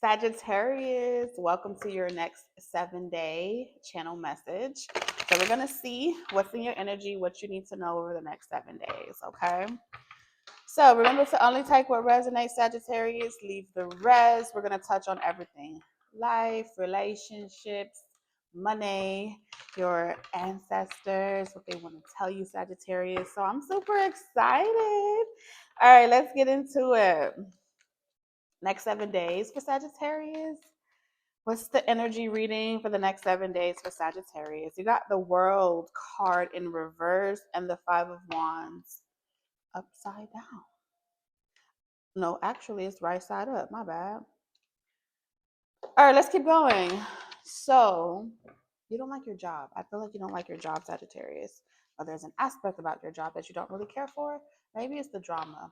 Sagittarius, welcome to your next 7-day channel message. So, we're going to see what's in your energy, what you need to know over the next 7 days, okay? So, remember to only take what resonates, Sagittarius, leave the rest. We're going to touch on everything: life, relationships, money, your ancestors, what they want to tell you, Sagittarius. So, I'm super excited. All right, let's get into it. Next 7 days for Sagittarius. What's the energy reading for the next 7 days for Sagittarius? You got the World card in reverse and the Five of Wands upside down. No, actually, it's right side up. My bad. All right, let's keep going. So, you don't like your job. I feel like you don't like your job, Sagittarius. Or there's an aspect about your job that you don't really care for. Maybe it's the drama,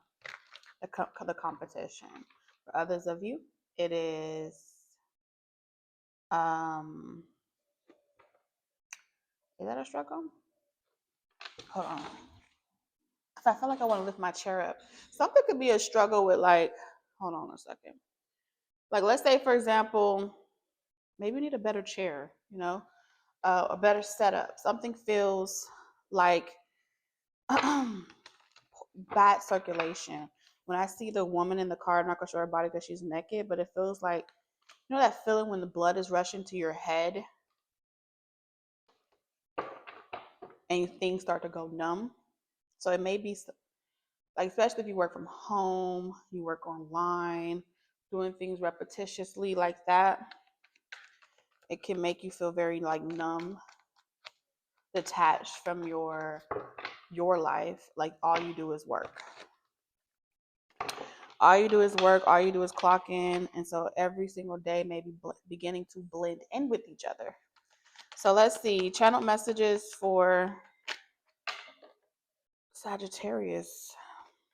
the competition. For others of you, it is is that a struggle? Hold on. I feel like I want to lift my chair up. Something could be a struggle with, like, hold on a second. Like, let's say, for example, maybe you need a better chair, a better setup. Something feels like bad circulation. When I see the woman in the car, I'm not gonna show her body because she's naked, but it feels like, that feeling when the blood is rushing to your head and things start to go numb. So it may be like, especially if you work from home, you work online, doing things repetitiously like that, it can make you feel very like numb, detached from your life. Like, all you do is work. All you do is work, all you do is clock in, and so every single day may be beginning to blend in with each other. So let's see, channel messages for Sagittarius.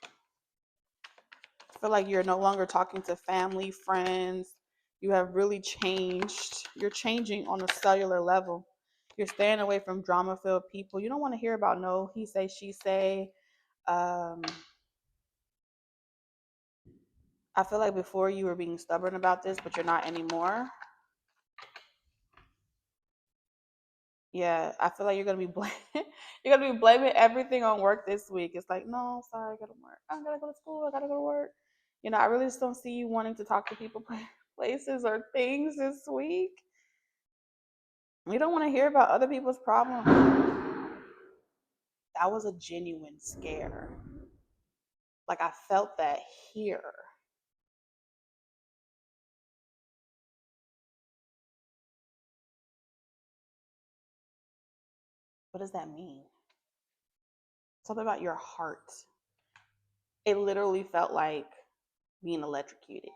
I feel like you're no longer talking to family, friends. You have really changed. You're changing on a cellular level. You're staying away from drama-filled people. You don't want to hear about no he say, she say. I feel like before you were being stubborn about this, but you're not anymore. Yeah, I feel like you're gonna be you're gonna be blaming everything on work this week. It's like, no, sorry, I gotta work. I gotta go to school. I gotta go to work. I really just don't see you wanting to talk to people, places, or things this week. You don't want to hear about other people's problems. That was a genuine scare. Like, I felt that here. What does that mean? Something about your heart. It literally felt like being electrocuted.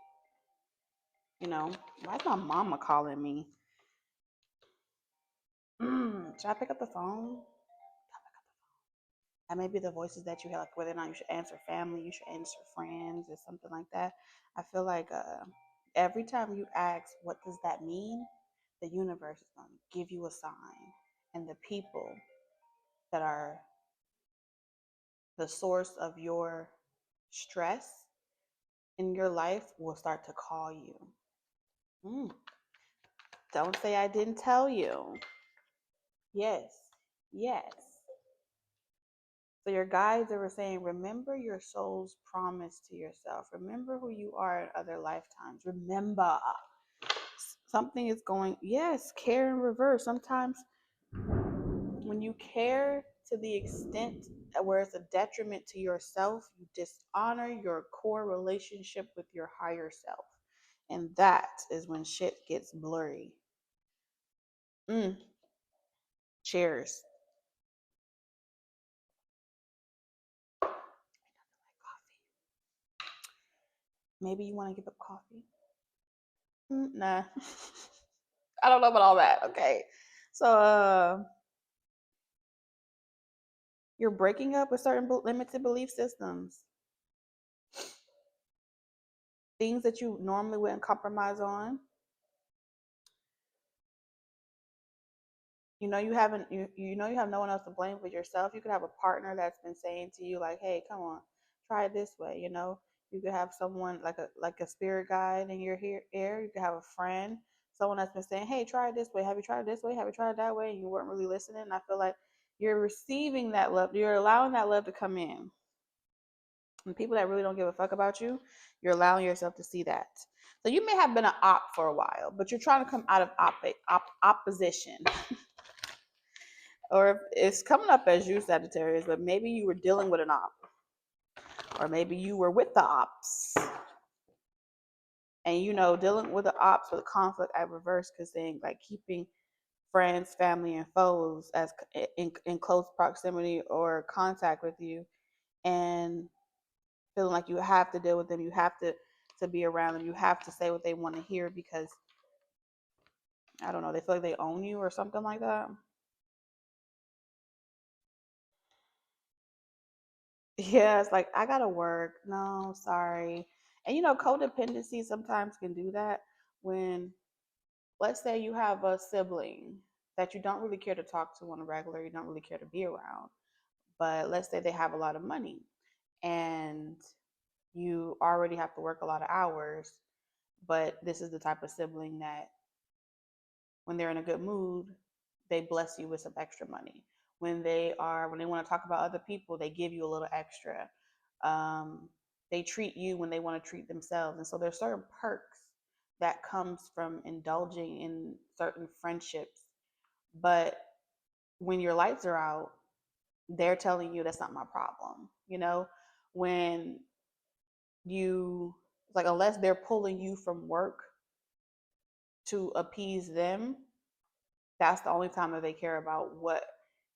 Why is my mama calling me? Should I pick up the phone? That may be the voices that you have, like whether or not you should answer family, you should answer friends, or something like that. I feel like every time you ask, what does that mean? The universe is going to give you a sign. And the people that are the source of your stress in your life will start to call you. Don't say I didn't tell you. Yes, yes. So your guides are saying, remember your soul's promise to yourself. Remember who you are in other lifetimes. Remember something is going, yes, care in reverse. Sometimes when you care to the extent where it's a detriment to yourself, you dishonor your core relationship with your higher self. And that is when shit gets blurry. Cheers. Maybe you want to give up coffee? Nah. I don't know about all that. Okay. So, you're breaking up with certain limited belief systems. Things that you normally wouldn't compromise on. You haven't you have no one else to blame but yourself. You could have a partner that's been saying to you, like, hey, come on, try it this way. You could have someone like a spirit guide in your ear. You could have a friend, someone that's been saying, "Hey, try it this way. Have you tried it this way? Have you tried it that way?" And you weren't really listening. And I feel like you're receiving that love. You're allowing that love to come in. And people that really don't give a fuck about you, you're allowing yourself to see that. So you may have been an op for a while, but you're trying to come out of opposition. Or it's coming up as you, Sagittarius, but maybe you were dealing with an op. Or maybe you were with the ops. And dealing with the ops with conflict at reverse, because saying like keeping friends, family, and foes as in close proximity or contact with you, and feeling like you have to deal with them, you have to be around them, you have to say what they want to hear because I don't know, they feel like they own you or something like that. Yeah, it's like I gotta work. No, sorry. And codependency sometimes can do that when, let's say, you have a sibling that you don't really care to talk to on a regular, you don't really care to be around, but let's say they have a lot of money and you already have to work a lot of hours, but this is the type of sibling that when they're in a good mood, they bless you with some extra money. When they want to talk about other people, they give you a little extra. They treat you when they want to treat themselves. And so there's certain perks that comes from indulging in certain friendships. But when your lights are out, they're telling you that's not my problem. When you, like, unless they're pulling you from work to appease them, that's the only time that they care about what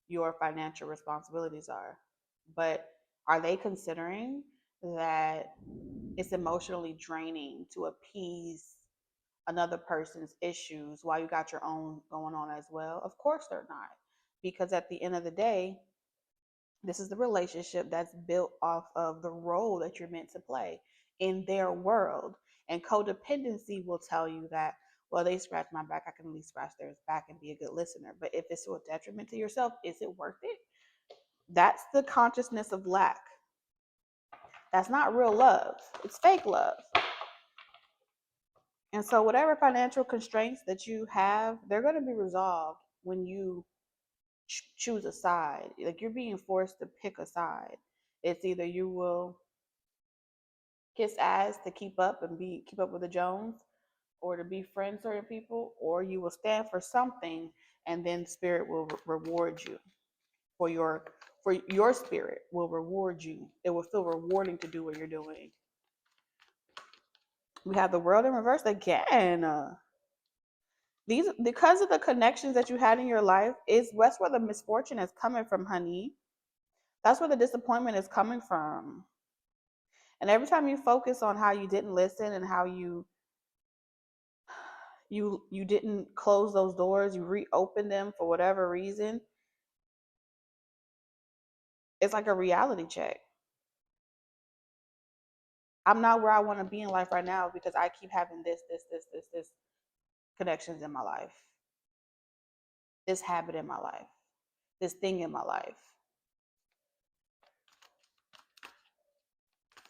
your financial responsibilities are. But are they considering that it's emotionally draining to appease another person's issues while you got your own going on as well? Of course they're not. Because at the end of the day, this is the relationship that's built off of the role that you're meant to play in their world. And codependency will tell you that, well, they scratch my back, I can at least scratch theirs back and be a good listener. But if it's to a detriment to yourself, is it worth it? That's the consciousness of lack. That's not real love, it's fake love. And so, whatever financial constraints that you have, they're going to be resolved when you choose a side. Like, you're being forced to pick a side. It's either you will kiss ass to keep up with the Jones, or to be friends certain people, or you will stand for something, and then spirit will reward you for your spirit will reward you. It will feel rewarding to do what you're doing. We have the world in reverse again. These, because of the connections that you had in your life, that's where the misfortune is coming from, honey. That's where the disappointment is coming from. And every time you focus on how you didn't listen and how you didn't close those doors, you reopened them for whatever reason, it's like a reality check. I'm not where I want to be in life right now because I keep having this connections in my life, this habit in my life, this thing in my life.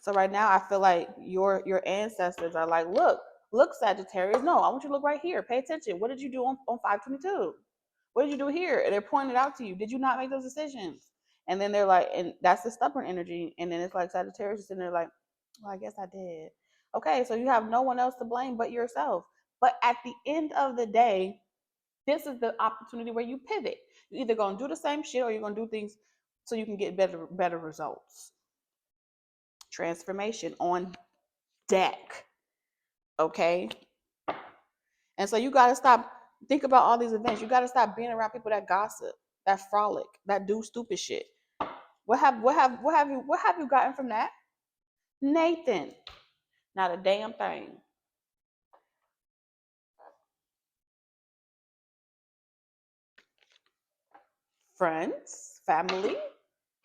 So right now I feel like your ancestors are like, look, Sagittarius. No, I want you to look right here. Pay attention. What did you do on 522? What did you do here? And they're pointing it out to you. Did you not make those decisions? And then they're like, and that's the stubborn energy. And then it's like Sagittarius, and they're like, well, I guess I did. Okay, so you have no one else to blame but yourself. But at the end of the day, this is the opportunity where you pivot. You're either gonna do the same shit or you're gonna do things so you can get better results. Transformation on deck. Okay. And so you gotta stop, think about all these events. You gotta stop being around people that gossip, that frolic, that do stupid shit. What have you gotten from that? Nathan. Not a damn thing. Friends, family.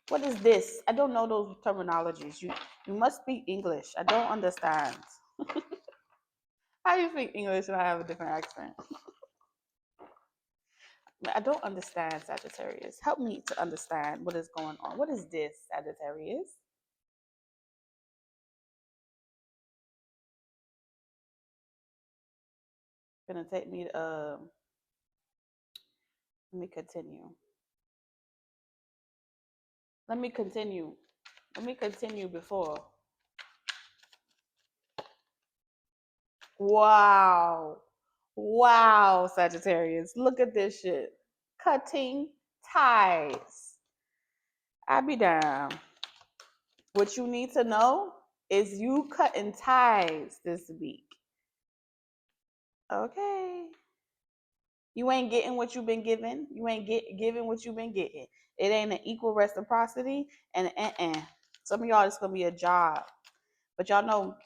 What is this? I don't know those terminologies. You must speak English. I don't understand. How do you speak English and I have a different accent? I don't understand, Sagittarius. Help me to understand what is going on. What is this, Sagittarius? Gonna take me to let me continue. Let me continue. Let me continue before. Wow. Wow, Sagittarius. Look at this shit. Cutting ties. I be down. What you need to know is you cutting ties this week. Okay. You ain't getting what you've been given. You ain't giving what you've been getting. It ain't an equal reciprocity. And some of y'all, it's gonna be a job. But y'all know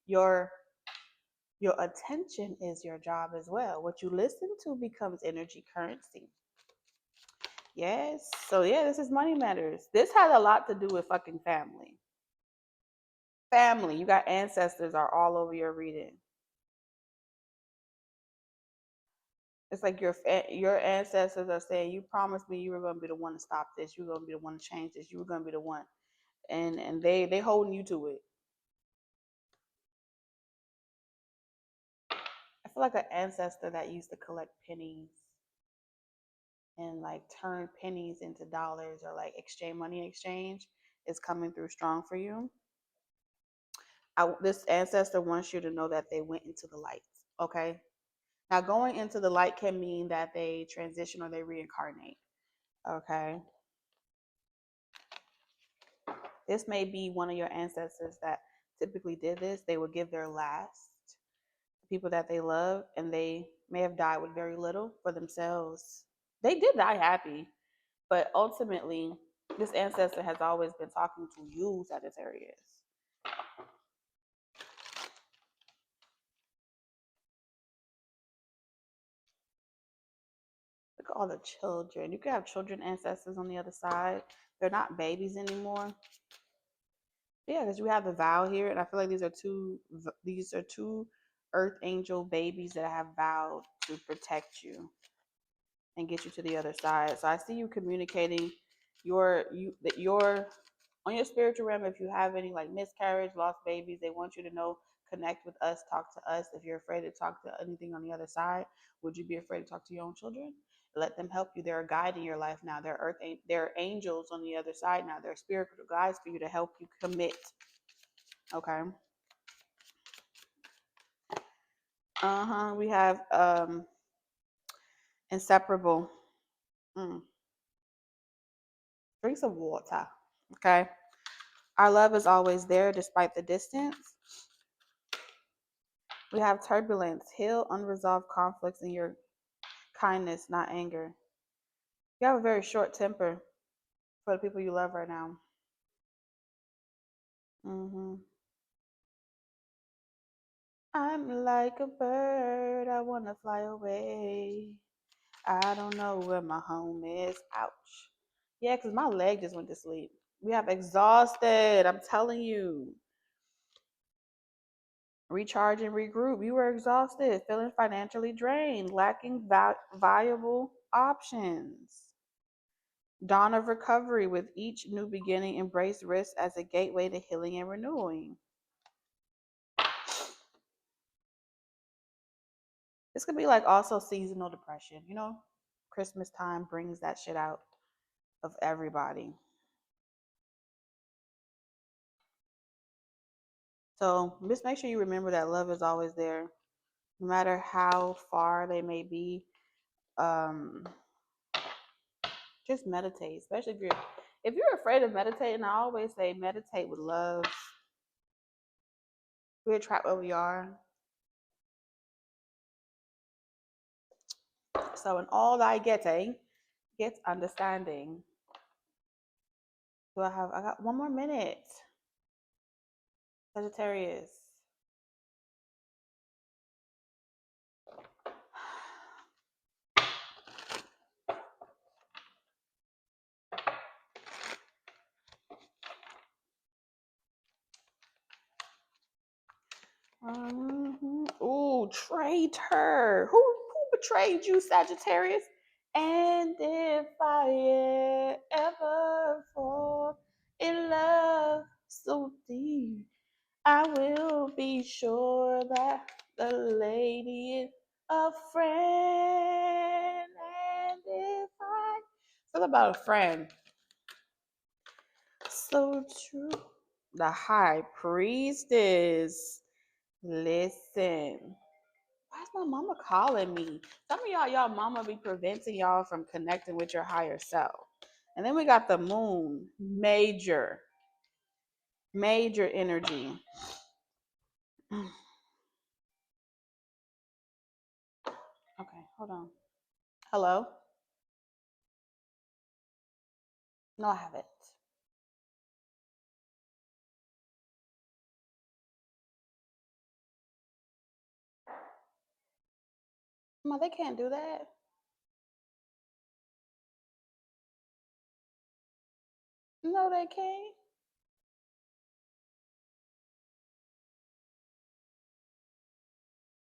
your your attention is your job as well. What you listen to becomes energy currency. Yes. So yeah, this is money matters. This has a lot to do with fucking family. Family. You got ancestors are all over your reading. It's like your ancestors are saying, "You promised me you were going to be the one to stop this. You were going to be the one to change this. You were going to be the one," and they holding you to it. I feel like an ancestor that used to collect pennies and like turn pennies into dollars or like exchange money exchange is coming through strong for you. This ancestor wants you to know that they went into the light. Okay. Now, going into the light can mean that they transition or they reincarnate. Okay. This may be one of your ancestors that typically did this. They would give their last to people that they love, and they may have died with very little for themselves. They did die happy, but ultimately, this ancestor has always been talking to you, Sagittarius. Look at all the children. You could have children ancestors on the other side. They're not babies anymore. Yeah, because you have the vow here, and I feel like these are two earth angel babies that have vowed to protect you and get you to the other side. So I see you communicating your on your spiritual realm. If you have any like miscarriage, lost babies, they want you to know, connect with us, talk to us. If you're afraid to talk to anything on the other side, would you be afraid to talk to your own children? Let them help you. They're a guide in your life now. They're angels on the other side now. They're spiritual guides for you to help you commit. Okay. We have inseparable. Mm. Drink some water. Okay. Our love is always there despite the distance. We have turbulence. Heal unresolved conflicts in your kindness, not anger. You have a very short temper for the people you love right now. hmm I'm like a bird. I want to fly away. I don't know where my home is. Ouch. Yeah, because my leg just went to sleep. We have exhausted. I'm telling you. Recharge and regroup. You were exhausted, feeling financially drained, lacking viable options. Dawn of recovery. With each new beginning, embrace risk as a gateway to healing and renewing. This could be like also seasonal depression. Christmas time brings that shit out of everybody. So just make sure you remember that love is always there, no matter how far they may be. Um, just meditate, especially if you're afraid of meditating. I always say meditate with love. We attract what we are. So in all thy getting, get understanding. I got 1 more minute. Sagittarius. Ooh, traitor. Who betrayed you, Sagittarius? And if I ever fall in love so deep, I will be sure that the lady is a friend. And if I feel about a friend, so true. The high priestess. Listen. Why is my mama calling me? Some of y'all mama be preventing y'all from connecting with your higher self. And then we got the moon, major energy. Okay, hold on. Hello? No, I haven't. Ma, they can't do that. No, they can't.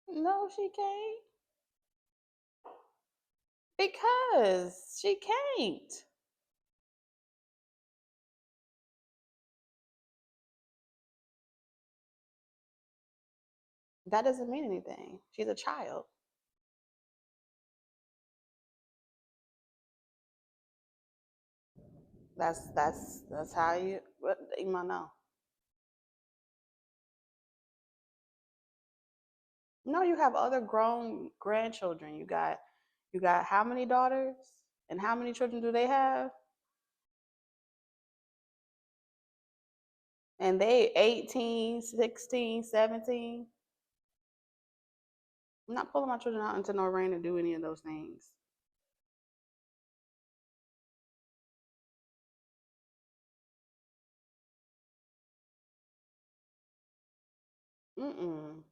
No, she can't. Because she can't. That doesn't mean anything. She's a child. That's how you might know. No, you have other grown grandchildren. You got how many daughters? And how many children do they have? And they 18, 16, 17. I'm not pulling my children out into no rain to do any of those things. Mm-mm.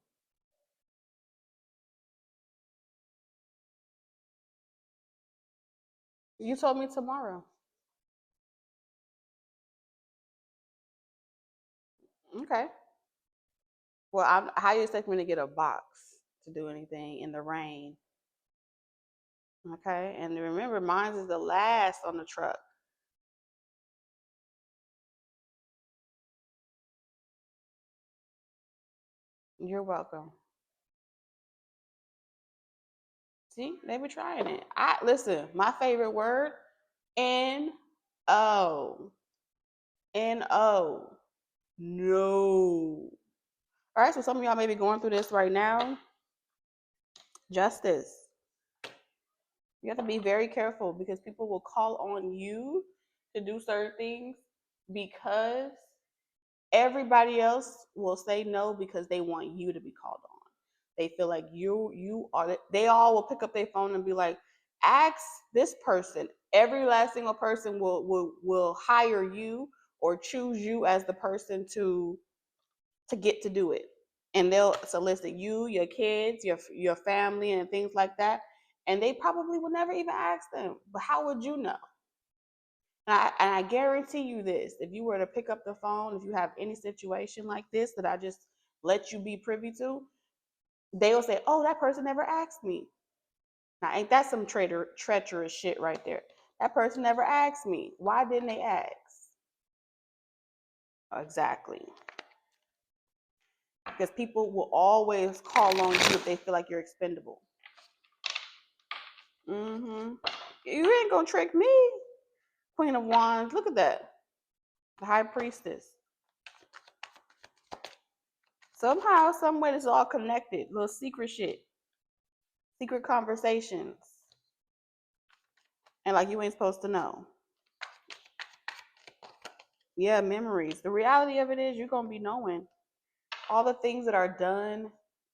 You told me tomorrow. Okay. Well, how you expect me to get a box to do anything in the rain? Okay. And remember, mine is the last on the truck. You're welcome. See, they be trying it. I listen. My favorite word, N-O, N-O. No. All right. So some of y'all may be going through this right now. Justice. You have to be very careful because people will call on you to do certain things because everybody else will say no because they want you to be called on. They feel like you are. They all will pick up their phone and be like, "Ask this person." Every last single person will hire you or choose you as the person to get to do it, and they'll solicit you, your kids, your family, and things like that. And they probably will never even ask them. But how would you know? And I guarantee you this: if you were to pick up the phone, if you have any situation like this that I just let you be privy to, they'll say, "Oh, that person never asked me." Now, ain't that some treacherous shit right there? That person never asked me. Why didn't they ask? Exactly. Because people will always call on you if they feel like you're expendable. Mm-hmm. You ain't gonna trick me, Queen of Wands. Look at that, the High Priestess. Somehow, some way, this is all connected. Little secret shit, secret conversations, and like you ain't supposed to know. Yeah, memories. The reality of it is, you're gonna be knowing all the things that are done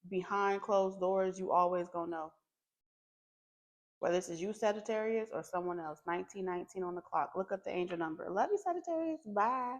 behind closed doors. You always gonna know. Whether this is you, Sagittarius, or someone else. 1919 on the clock. Look up the angel number. Love you, Sagittarius. Bye.